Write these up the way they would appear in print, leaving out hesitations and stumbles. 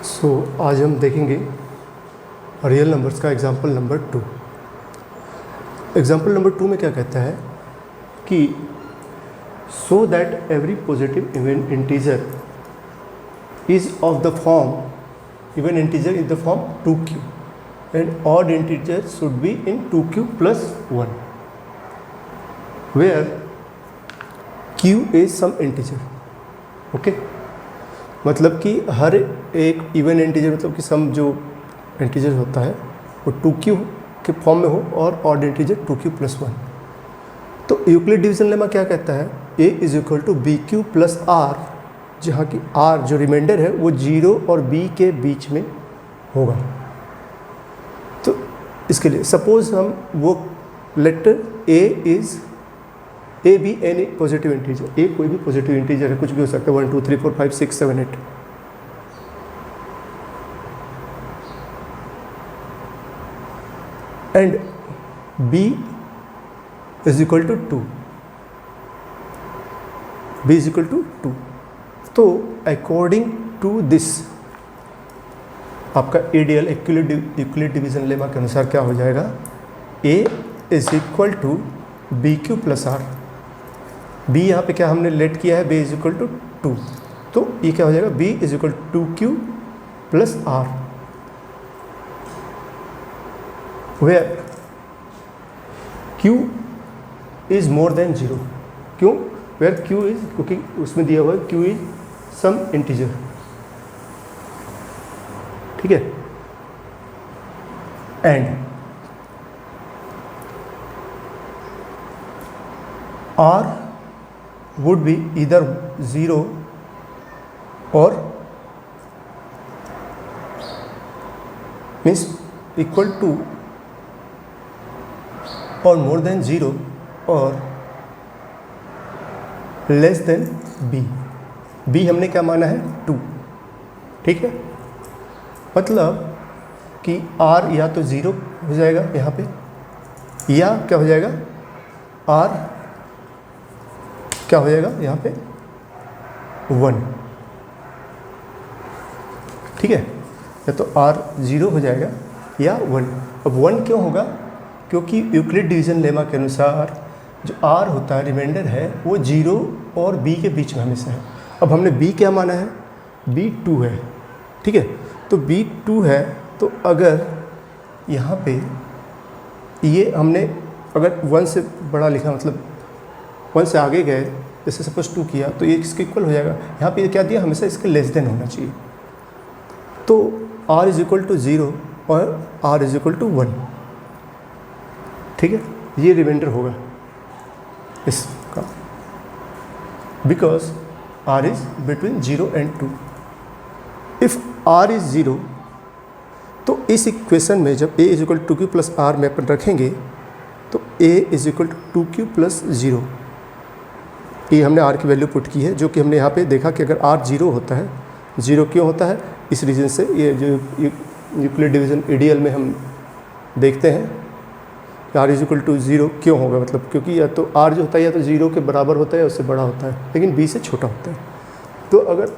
आज हम देखेंगे रियल नंबर्स का एग्जाम्पल नंबर 2। एग्जाम्पल नंबर 2 में क्या कहता है कि so that every positive even integer is of the form even integer in the form 2q and odd integer should be in 2q plus 1 where q is some integer। Okay, मतलब कि हर एक even integer मतलब कि सम जो integer होता है वो 2q के फॉर्म में हो और ऑड इंटीजर 2q plus 1। तो यूक्लिड डिवीजन लेमा क्या कहता है, a is equal to b q plus r, जहाँ की r जो रिमाइंडर है वो 0 और b के बीच में होगा। तो इसके लिए सपोज हम वो लेटर a भी एनी पॉजिटिव इंटीजर, a कोई भी पॉजिटिव इंटीजर है, कुछ भी हो सकता है 1 2 3 4 5 6 7 8। And b is equal to 2, b is equal to 2। तो अकॉर्डिंग टू दिस आपका आइडियल यूक्लिड डिवीजन लेमा के अनुसार क्या हो जाएगा, a is equal to b q plus r. b यहाँ पे क्या हमने लेट किया है, b इज इक्वल टू 2, तो ये क्या हो जाएगा, b is equal to 2q plus r, where q is more than 0। क्यों, वेयर q इज, क्योंकि उसमें दिया हुआ है q इज सम इंटीजर। ठीक है, and r would be either 0 or means equal to or more than 0 or less than b। b हमने क्या माना है, 2। ठीक है, मतलब कि r या तो 0 हो जाएगा यहाँ पे, या क्या हो जाएगा, r क्या हो जाएगा यहाँ पे 1। ठीक है, या तो r 0 हो जाएगा या 1। अब 1 क्यों होगा, क्योंकि यूक्लिड डिवीजन लेमा के अनुसार जो r होता है रिमाइंडर है वो 0 और b के बीच में हमेशा है। अब हमने b क्या माना है, b 2 है। ठीक है, तो b 2 है, तो अगर यहाँ पे ये हमने अगर 1 से बड़ा लिखा, मतलब 1 से आगे गए, जैसे सपोज 2 किया, तो ये इसके इक्वल हो जाएगा। यहाँ पे क्या दिया, हमेशा इसके लेस देन होना चाहिए। तो r इज इक्वल टू 0 और r इज इक्वल टू 1। ठीक है, ये रिमाइंडर होगा इसका, because r is between 0 and 2। If r is 0, तो इस इक्वेशन में जब a is equal to 2q plus r में अपन रखेंगे तो a is equal to 2q plus 0। ये हमने r की वैल्यू पुट की है, जो कि हमने यहाँ पे देखा कि अगर r 0 होता है, 0 क्यों होता है, इस रीज़न से ये जो यूक्लिड डिवीजन आइडियल में हम देखते हैं कि r इज इक्वल टू 0 क्यों होगा, मतलब क्योंकि या तो r जो होता है या तो 0 के बराबर होता है या उससे बड़ा होता है, लेकिन b से छोटा होता है। तो अगर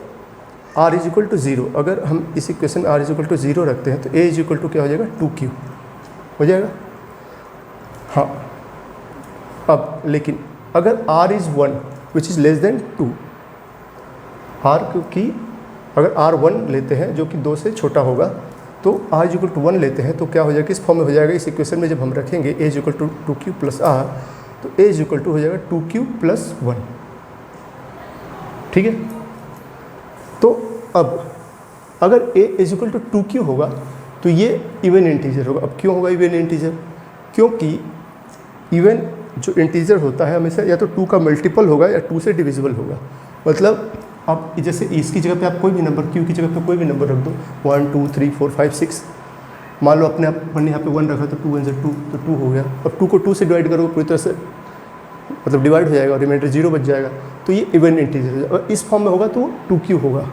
r इज इक्वल टू 0, अगर हम इस इक्वेशन में r इज इक्वल टू 0 रखते हैं तो a इज इक्वल टू क्या हो जाएगा, 2q हो जाएगा। हाँ, अब लेकिन अगर r is 1 which is less than 2, r क्योंकि अगर r 1 लेते हैं जो कि 2 से छोटा होगा, तो r इज इक्वल टू 1 लेते हैं, तो क्या हो जाएगा, किस फॉर्म में हो जाएगा, इस इक्वेशन में जब हम रखेंगे a is equal to 2q plus r, तो a इज इक्वल टू हो जाएगा 2q प्लस 1। ठीक है, तो अब अगर a is equal to 2q होगा तो ये इवन इंटीजर होगा। अब क्यों होगा इवन इंटीजर, क्योंकि इवन जो इंटीजर होता है हमेशा या तो 2 का मल्टीपल होगा या 2 से डिविजिबल होगा। मतलब आप जैसे इसकी जगह पे आप कोई भी नंबर, q की जगह पे कोई भी नंबर रख दो, 1 2 3 4 5 6, मान लो अपने अपन यहाँ पे 1 रखा तो 2 1 2, तो 2 हो गया। अब 2 को 2 से डिवाइड करोगे पूरी तरह से, मतलब डिवाइड हो जाएगा और रिमाइंडर 0 बच जाएगा, तो ये इवन इंटीजर है। और इस फॉर्म में होगा तो 2q होगा,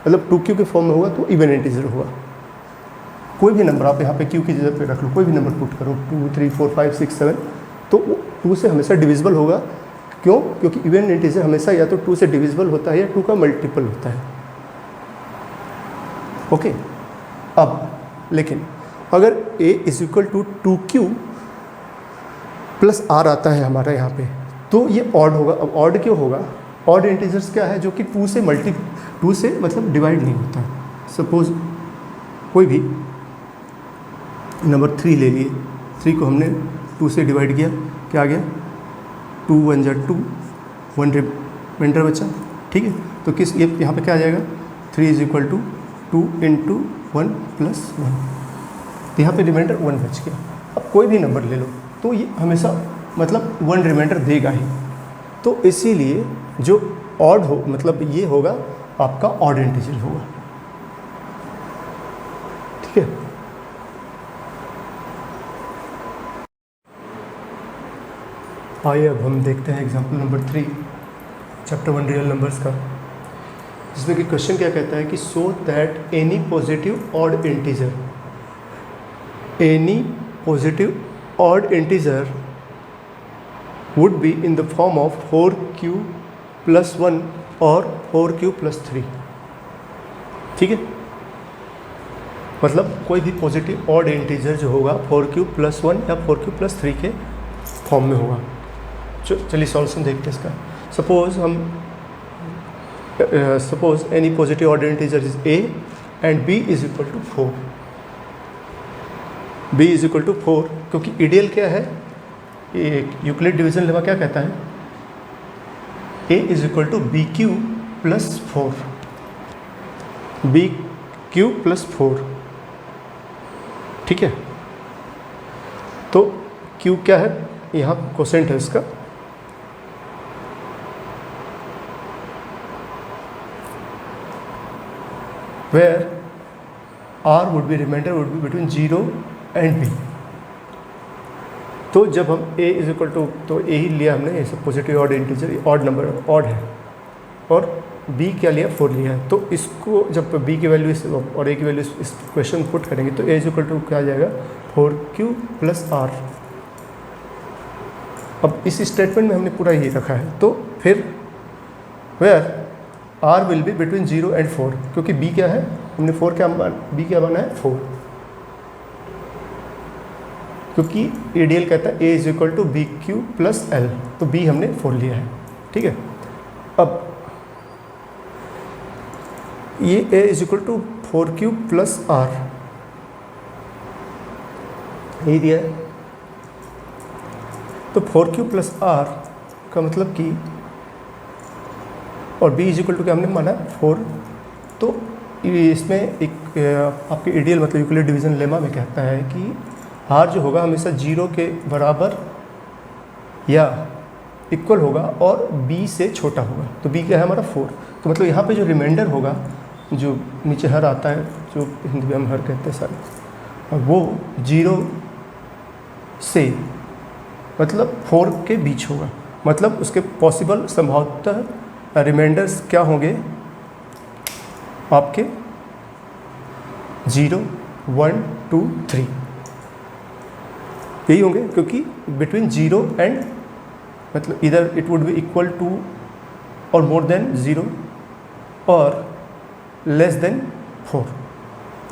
मतलब 2q के फॉर्म में होगा तो इवन इंटीजर होगा। कोई भी नंबर आप यहाँ पे q की जगह पे रख लो, कोई भी नंबर पुट करो, 2 3 4 5 6 7, तो 2 से हमेशा डिविजिबल होगा। क्यों? क्योंकि इवन इंटीजर हमेशा या तो 2 से डिविजिबल होता है या 2 का मल्टीपल होता है। ओके। अब लेकिन अगर a is equal to 2q plus r आता है हमारा यहाँ पे, तो ये ऑड होगा। अब ऑड क्यों होगा? ऑड इंटीजर्स क्या है? जो कि 2 से मतलब डिवाइड नहीं होता। सपोज कोई भी नंबर 3 ले लिए, 3 को हमने 2 से डिवाइड किया, क्या आ गया? 2 1 जा 2, 1 रिमाइंडर बचा, ठीक है। तो किस ये यहाँ पे क्या आ जाएगा? 3 is equal to 2 into 1 plus 1, यहाँ पे रिमाइंडर 1 बच गया। अब कोई भी नंबर ले लो तो ये हमेशा मतलब 1 रिमाइंडर देगा ही। तो इसीलिए जो ऑड हो मतलब ये होगा आपका ऑड इंटीजर होगा, ठीक है। आइए अब हम देखते हैं example number 3 chapter 1 real numbers का, जिसमें कि क्वेश्चन क्या कहता है कि so that any positive odd integer would be in the form of 4q plus 1 और 4q प्लस 3, ठीक है। मतलब कोई भी पॉजिटिव ऑड इंटीजर जो होगा 4q प्लस 1 या 4q प्लस 3 के फॉर्म में होगा। चलिए सॉल्यूशन देखते हैं इसका। Suppose any positive odd integer is a and b is equal to 4। b is equal to 4 क्योंकि आइडियल क्या है? यूक्लिड डिवीजन लेमा क्या कहता है? a is equal to b q plus 4, b q plus 4, ठीक है। तो q क्या है? यहाँ कोसेंट है इसका, where r would be remainder would be between 0 and b। तो जब हम a इज इक्वल टू, तो a ही लिया हमने, ये सब positive odd integer, odd number odd है, और b क्या लिया? 4 लिया है। तो इसको जब b की वैल्यू और a की वैल्यू इस क्वेश्चन पुट करेंगे तो a इज इक्वल टू क्या आ जाएगा? 4q plus r। अब इस स्टेटमेंट में हमने पूरा ये रखा है, तो फिर where r will be between 0 and 4, क्योंकि b क्या है? हमने 4 क्या b क्या माना है? 4, क्योंकि आइडियल कहता है a is equal to b q plus l, तो b हमने 4 लिया है, ठीक है। अब ये a is equal to 4q plus r यही दिया है। तो 4q प्लस r का मतलब कि, और b इज इक्वल टू क्या हमने माना? 4। तो इसमें एक आपके आइडियल मतलब यूक्लिड डिवीजन लेमा में कहता है कि r जो होगा हमेशा 0 के बराबर या इक्वल होगा और b से छोटा होगा। तो b क्या है हमारा? 4। तो मतलब यहाँ पे जो रिमाइंडर होगा, जो नीचे हर आता है, जो हिंदी में हम हर कहते हैं सारे, वो 0 से मतलब 4 के बीच होगा। मतलब उसके पॉसिबल संभवतः रिमाइंडर्स क्या होंगे आपके? 0 1 2 3 यही होंगे, क्योंकि बिटवीन 0 एंड मतलब इधर it would be equal to और मोर देन 0 और लेस देन 4।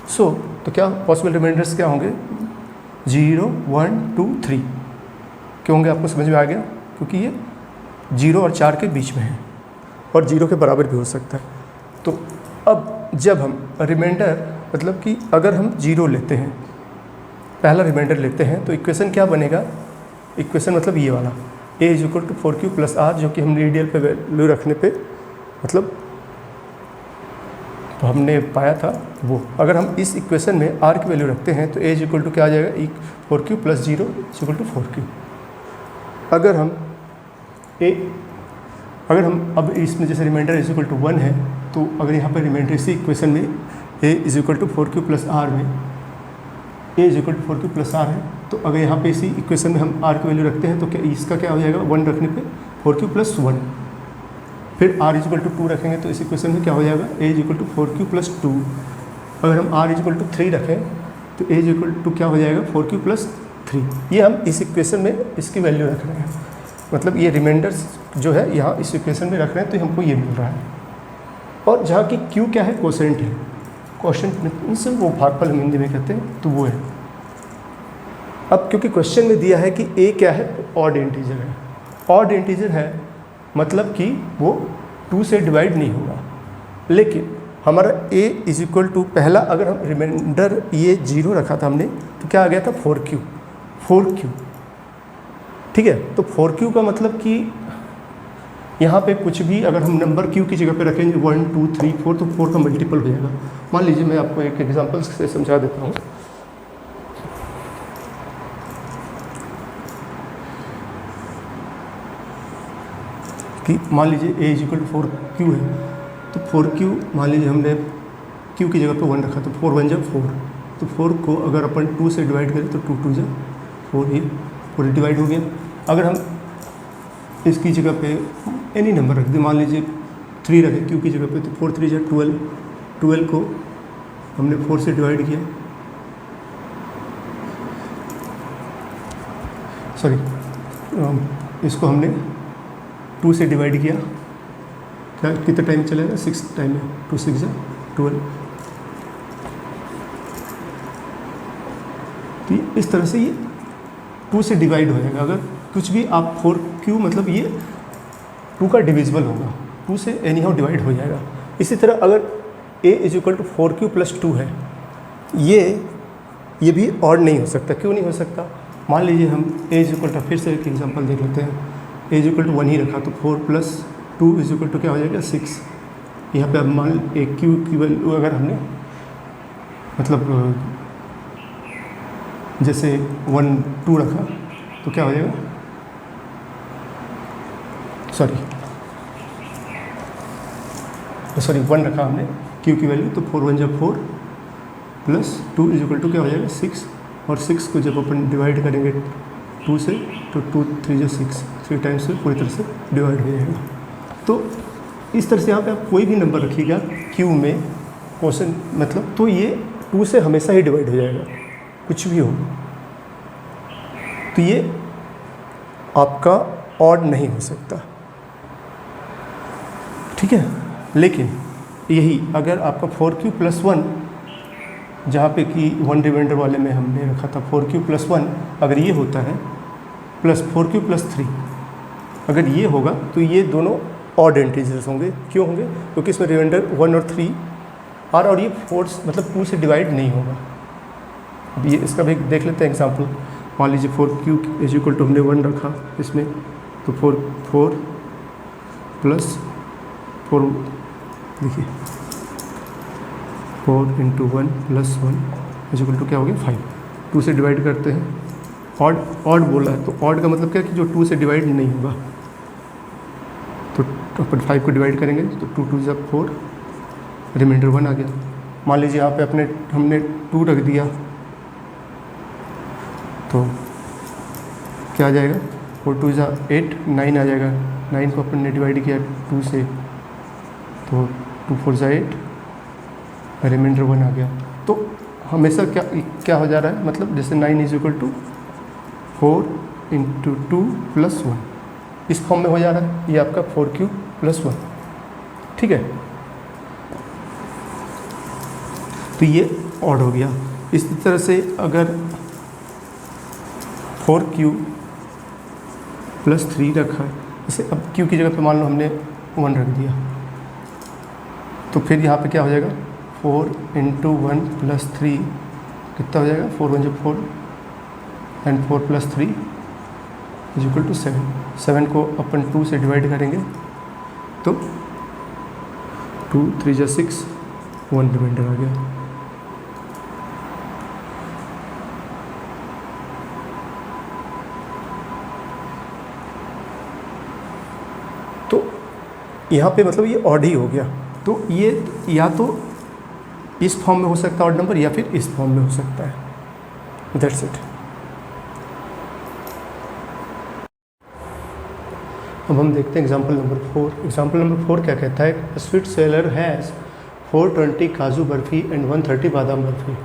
सो तो क्या पॉसिबल रिमाइंडर्स क्या होंगे? 0 1 2 3 क्यों होंगे? आपको समझ में आ गया? क्योंकि ये 0 और 4 के बीच में है और 0 के बराबर भी हो सकता है। तो अब जब हम रिमाइंडर मतलब कि अगर हम 0 लेते हैं, पहला रिमाइंडर लेते हैं, तो इक्वेशन क्या बनेगा? इक्वेशन मतलब ये वाला a is equal to 4q plus r, जो कि हमने आइडियल पे वैल्यू रखने पे मतलब तो हमने पाया था वो। अगर हम इस इक्वेशन में r की वैल्यू रखते हैं तो a इज इक्वल टू क्या आ जाएगा? 4q plus 0 is equal to 4q। अगर हम अब इसमें जैसे रिमाइंडर इज इक्वल टू 1 है, तो अगर यहाँ पर रिमाइंडर इसी इक्वेशन में a is equal to 4q plus r में a is equal to 4q plus r है, तो अगर यहाँ पे इसी इक्वेशन में हम r की वैल्यू रखते हैं तो क्या इसका क्या हो जाएगा? 1 रखने पे 4q प्लस 1। फिर r इज इक्वल टू 2 रखेंगे तो इस इक्वेशन में क्या हो जाएगा? a is equal to 4q plus 2। अगर हम r इज इक्वल टू 3 रखें तो a इज इक्वल टू क्या हो जाएगा? 4q plus 3। ये हम इस इक्वेशन में इसकी वैल्यू रख रहे हैं, मतलब ये रिमाइंडर्स जो है यहाँ इस इक्वेशन में रख रहे हैं, तो हमको ये मिल रहा है। और जहाँ की q क्या है? कोसेंट है। क्वेश्चन मीन्स वो भागफल हम हिंदी में कहते हैं, तो वो है। अब क्योंकि क्वेश्चन में दिया है कि ए क्या है, ऑड इंटीजर है। ऑड इंटीजर है मतलब कि वो 2 से डिवाइड नहीं होगा, लेकिन हमारा a इज इक्वल टू पहला अगर हम रिमाइंडर ये 0 रखा था हमने तो क्या आ गया था 4q। ठीक है, तो 4q का मतलब कि यहाँ पे कुछ भी अगर हम नंबर q की जगह पे रखेंगे 1 2 3 4 तो 4 का मल्टीपल हो जाएगा। मान लीजिए मैं आपको एक एग्जांपल से समझा देता हूँ कि मान लीजिए a is equal to 4q है, तो 4q मान लीजिए हमने q की जगह पे 1 रखा तो 4 1 जा 4, तो 4 को अगर अपन 2 से डिवाइड करें तो 2 2 जा 4, ये पूरे डिवाइड हो गया। अगर हम इसकी जगह पे एनी नंबर रख दें, मान लीजिए 3 रखें q की जगह पे, तो 4 3 जा 12, 12 को हमने 4 से डिवाइड किया, सॉरी इसको हमने 2 से डिवाइड किया, क्या कितना टाइम चलेगा 6 टाइम में, 2 6 जा 12। तो इस तरह से ये 2 से डिवाइड हो जाएगा। अगर कुछ भी आप 4q मतलब ये 2 का डिविजिबल होगा, 2 से एनी हाउ डिवाइड हो जाएगा। इसी तरह अगर a is equal to 4q plus 2 है, ये भी ऑड नहीं हो सकता। क्यों नहीं हो सकता? मान लीजिए हम a इज इक्वल टू, फिर से एक एग्जांपल देख लेते हैं, a इज इक्वल टू 1 ही रखा तो 4 प्लस 2 इज इक्वल टू क्या हो जाएगा 6। यहाँ पे अब मान एक q की वैल्यू अगर हमने मतलब जैसे 1 2 रखा तो क्या हो जाएगा, सॉरी 1 रखा हमने q की वैल्यू, तो 4 1 जा 4 प्लस 2 इज इक्वल टू क्या हो जाएगा 6, और 6 को जब अपन डिवाइड करेंगे 2 से तो 2 3 जा 6, 3 टाइम्स से पूरी तरह से डिवाइड हो जाएगा। तो इस तरह से यहाँ पे आप कोई भी नंबर रखिएगा q में क्वेश्चन मतलब, तो ये 2 से हमेशा ही डिवाइड हो जाएगा, कुछ भी हो। तो ये आपका ऑड नहीं हो सकता, ठीक है। लेकिन यही अगर आपका 4q प्लस 1, जहाँ पे कि 1 रिमाइंडर वाले में हमने रखा था 4q प्लस 1, अगर ये होता है प्लस 4q प्लस 3, अगर ये होगा तो ये दोनों ऑड इंटीजर्स होंगे। क्यों होंगे? क्योंकि इसमें रिमाइंडर 1 और 3 और ये 4 मतलब 2 से डिवाइड नहीं होगा। अब ये इसका भी देख लेते हैं एग्जांपल। मान लीजिए 4q इज इक्वल टू हमने 1 रखा इसमें, तो 4 प्लस 4, देखिए 4 into 1 plus 1 is equal to क्या हो गया 5। 2 से डिवाइड करते हैं, ऑड बोला है, तो ऑड का मतलब क्या है कि जो 2 से डिवाइड नहीं होगा। तो अपन 5 को डिवाइड करेंगे तो 2 2 जा 4, रिमाइंडर 1 आ गया। मान लीजिए यहाँ पे हमने 2 रख दिया तो क्या आ जाएगा, 4 2 जा 8, 9 आ जाएगा। 9 को अपन ने डिवाइड किया 2 से तो 2 4 जा 8, रिमाइंडर 1 आ गया। तो हमेशा क्या हो जा रहा है, मतलब जैसे 9 is equal to 4 into 2 plus 1, इस फॉर्म में हो जा रहा है। ये आपका 4q प्लस 1, ठीक है। तो ये ऑड हो गया। इसी तरह से अगर 4q प्लस 3 रखा है, जैसे अब q की जगह पे मान लो हमने 1 रख दिया, तो फिर यहाँ पे क्या हो जाएगा 4 इंटू 1 प्लस 3 कितना हो जाएगा, 4 1 जा 4 and 4 plus 3 is equal to 7। 7 को अपन 2 से डिवाइड करेंगे तो 2 3 जा 6, 1 रिमाइंडर आ गया। तो यहाँ पे मतलब ये ऑड ही हो गया। तो ये या तो इस फॉर्म में हो सकता है ऑड नंबर, या फिर इस फॉर्म में हो सकता है। That's it. अब हम देखते हैं एग्जाम्पल नंबर 4। एग्जाम्पल नंबर 4 क्या कहता है, स्वीट सेलर हैज़ 420 काजू बर्फ़ी एंड 130 बादाम बर्फ़ी।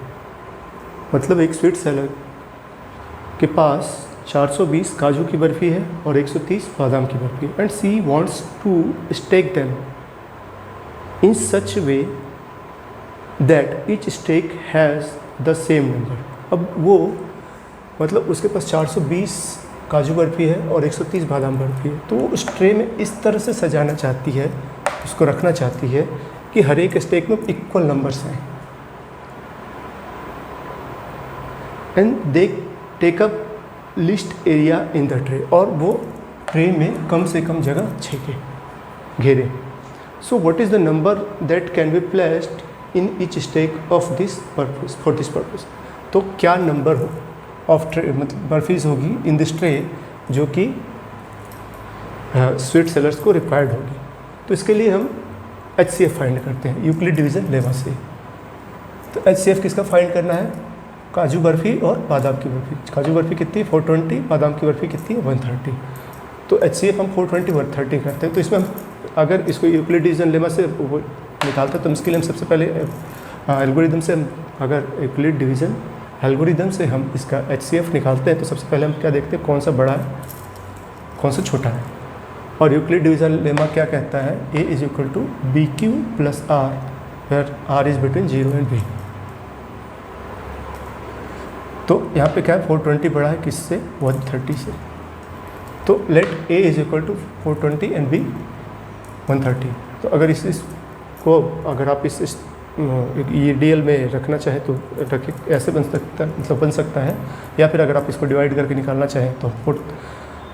मतलब एक स्वीट सेलर के पास 420 काजू की बर्फ़ी है और 130 बादाम की barfi, and she wants to stack them in such way that each stack has the same number. अब वो मतलब उसके पास 420 काजू बर्फ़ी है और 130 बादाम बर्फ़ी है, तो वो उस ट्रे में इस तरह से सजाना चाहती है, उसको रखना चाहती है कि हर एक स्टेक में इक्वल नंबर्स हैं। And they take up list area in the tray, और वो ट्रे में कम से कम जगह छेके घेरे। So what is the number that can be placed in each stack of this purpose for this purpose. तो क्या नंबर हो ऑफ ट्रे मतलब बर्फीज होगी इन दिस ट्रे जो कि स्वीट सेलर्स को रिक्वायर्ड होगी। तो इसके लिए हम HCF फाइंड करते हैं यूक्लिड डिवीज़न लेमा से। तो HCF किसका फाइंड करना है? काजू बर्फ़ी और बादाम की बर्फ़ी। काजू बर्फ़ी कितनी है? 420, बादाम की बर्फ़ी कितनी है? 130। तो HCF हम 420 130 करते हैं। तो इसमें हम अगर इसको यूक्लिड डिवीज़न लेमा से वो निकालते हैं तो इसके लिए हम सबसे पहले एल्गोरिदम से अगर यूक्लिड डिवीज़न एल्गोरिदम से हम इसका HCF निकालते हैं तो सबसे पहले हम क्या देखते हैं, कौन सा बड़ा है कौन सा छोटा है। और यूक्लिड डिवीज़न लेमा क्या कहता है? A is equal to BQ plus R, where R is between 0 and B। तो यहाँ पे क्या है, 420 बड़ा है किससे? 130 से। तो let A is equal to 420 and B 130। तो अगर इसको अगर आप इस ये DL में रखना चाहें तो रखें, ऐसे बन सकता है, मतलब बन सकता है। या फिर अगर आप इसको डिवाइड करके निकालना चाहें तो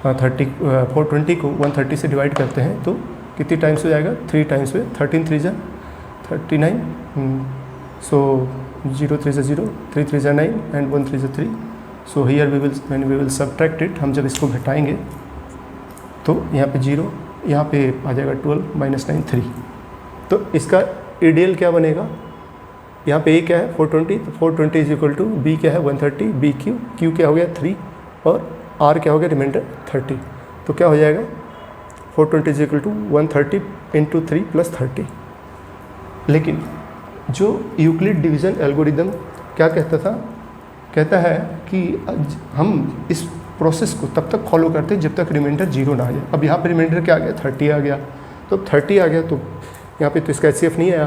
420 को 130 से डिवाइड करते हैं तो कितनी टाइम्स हो जाएगा? 3 टाइम्स में 13 3 39, so 0 3 0, 3 3 9 and 1 3 3। So here we will subtract it. हम जब इसको घटाएंगे तो यहाँ पे 0, यहाँ पे आ जाएगा 12 -9 3। तो इसका EDL क्या बनेगा? यहाँ पे A क्या है? 420। तो 420 इज इक्वल टू B क्या है? 130, BQ, Q क्या हो गया? 3 और R क्या हो गया? रिमाइंडर 30। तो क्या हो जाएगा? 420 is equal to 130 into 3 plus 30। लेकिन जो यूक्लिड डिवीज़न एल्गोरिदम क्या कहता था? कहता है कि हम इस प्रोसेस को तब तक फॉलो करते हैं जब तक रिमाइंडर 0 ना आ जाए। अब यहाँ पे रिमाइंडर क्या आ गया? 30 आ गया। तो 30 आ गया तो यहाँ पे तो इसका HCF नहीं आया।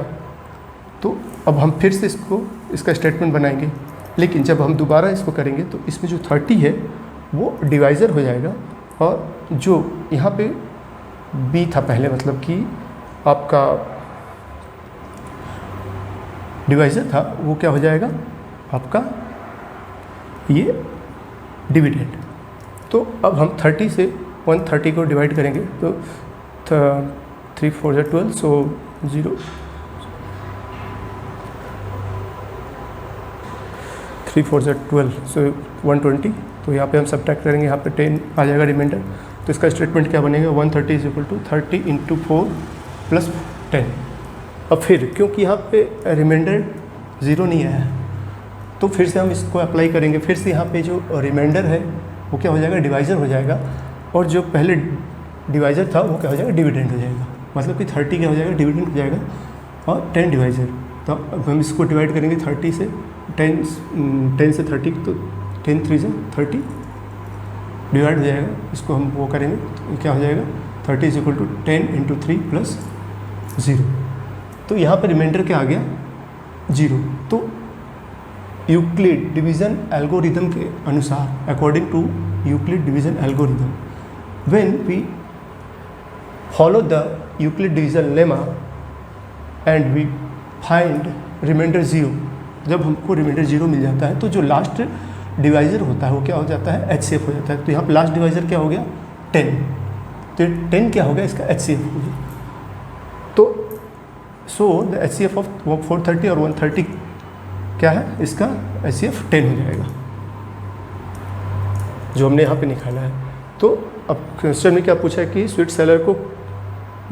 तो अब हम फिर से इसका स्टेटमेंट बनाएंगे, लेकिन जब हम दोबारा इसको करेंगे तो इसमें जो 30 है वो डिवाइज़र हो जाएगा, और जो यहाँ पे B था पहले, मतलब कि आपका डिवाइज़र था, वो क्या हो जाएगा? आपका ये डिविडेंड। तो अब हम 30 से 130 को डिवाइड करेंगे तो 3 4 12, सो 0 3 4 12, सो 120। तो यहाँ पे हम सब्ट्रैक्ट करेंगे, यहाँ पे 10 आ जाएगा रिमाइंडर। तो इसका स्टेटमेंट क्या बनेगा? 130 is equal to 30 into 4 plus 10। अब फिर क्योंकि यहाँ पे रिमाइंडर 0 नहीं आया तो फिर से हम इसको अप्लाई करेंगे। फिर से यहाँ पे जो रिमाइंडर है वो क्या हो जाएगा? डिवाइज़र हो जाएगा, और जो पहले डिवाइज़र था वो क्या हो जाएगा? डिविडेंड हो जाएगा। मतलब कि 30 क्या हो जाएगा? डिविडेंड हो जाएगा, और 10 डिवाइज़र। तो अब हम इसको डिवाइड करेंगे 30 से 10 से 30, तो 10 3 से 30 डिवाइड हो जाएगा। इसको हम वो करेंगे तो क्या हो जाएगा? 30 is equal to 10 into 3 plus 0। तो यहाँ पर रिमाइंडर क्या आ गया? 0। तो यूक्लिड डिवीज़न एल्गोरिदम के अनुसार, according to Euclid division algorithm, when we follow the Euclid division lemma and we find remainder 0, जब हमको रिमाइंडर 0 मिल जाता है तो जो लास्ट डिवाइज़र होता है वो क्या हो जाता है? HCF हो जाता है। तो यहाँ पर लास्ट डिवाइज़र क्या हो गया? 10। तो 10 क्या हो गया? इसका HCF हो गया। तो सो द HCF ऑफ 430 और 130 क्या है? इसका HCF 10 हो जाएगा, जो हमने यहाँ पे निकाला है। तो अब क्वेश्चन में क्या पूछा है कि स्वीट सेलर को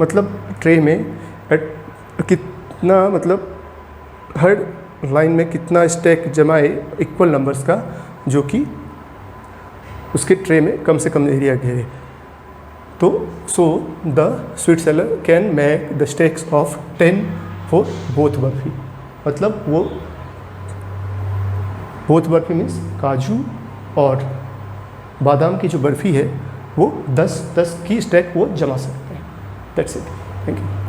मतलब ट्रे में कितना, मतलब हर लाइन में कितना स्टैक जमाए इक्वल नंबर्स का, जो कि उसके ट्रे में कम से कम एरिया घेरे। तो so the sweet seller can make the stacks of 10 for both barfi. मतलब वो बोथ बर्फी मीन्स काजू और बादाम की जो बर्फ़ी है वो 10 की स्टैक वो जमा सकते हैं। That's it. Thank you.